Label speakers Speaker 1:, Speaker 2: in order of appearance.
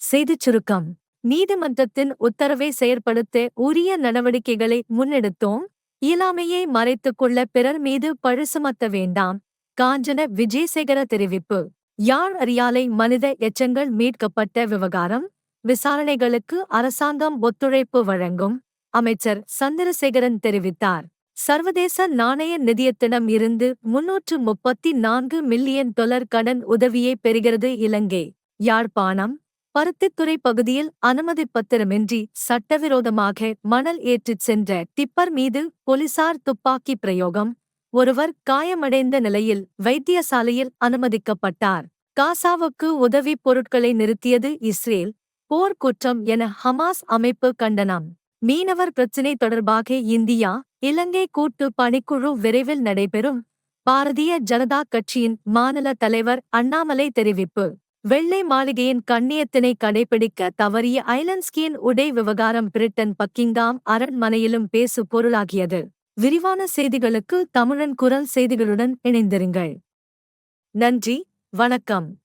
Speaker 1: செய்திச் சுருக்கம். நீதிமன்றத்தின் உத்தரவை செயற்படுத்த உரிய நடவடிக்கைகளை முன்னெடுத்தோம். இயலாமையை மறைத்துக் கொள்ள பிறர் மீது பழி சுமத்த வேண்டாம். காஞ்சன விஜயசேகர தெரிவிப்பு. யாழ் அரியாலை மனித எச்சங்கள் மீட்கப்பட்ட விவகாரம் விசாரணைகளுக்கு அரசாங்கம் ஒத்துழைப்பு வழங்கும். அமைச்சர் சந்திரசேகரன் தெரிவித்தார். சர்வதேச நாணய நிதியத்திடம் இருந்து 334 மில்லியன் டாலர் கடன் உதவியை பெறுகிறது இலங்கை. யாழ்ப்பாணம் பருத்தித்துறை பகுதியில் அனுமதிப்பத்திரமின்றி சட்டவிரோதமாக மணல் ஏற்றிச் சென்ற டிப்பர் மீது போலீசார் துப்பாக்கி பிரயோகம். ஒருவர் காயமடைந்த நிலையில் வைத்தியசாலையில் அனுமதிக்கப்பட்டார். காசாவுக்கு உதவிப் பொருட்களை நிறுத்தியது இஸ்ரேல் போர் குற்றம் என ஹமாஸ் அமைப்பு கண்டனம். மீனவர் பிரச்சினை தொடர்பாக இந்தியா இலங்கை கூட்டு பணிக்குழு விரைவில் நடைபெறும். பாரதிய ஜனதா கட்சியின் மாநில தலைவர் அண்ணாமலை தெரிவிப்பு. வெள்ளை மாளிகையின் கண்ணியத்தினை கடைபிடிக்க தவறிய ஐலன்ஸ்கியின் உடை விவகாரம் பிரிட்டன் பக்கிங்காம் அரண்மனையிலும் பேசு பொருளாகியது. விரிவான செய்திகளுக்கு தமிழன் குரல் செய்திகளுடன் இணைந்திருங்கள். நன்றி, வணக்கம்.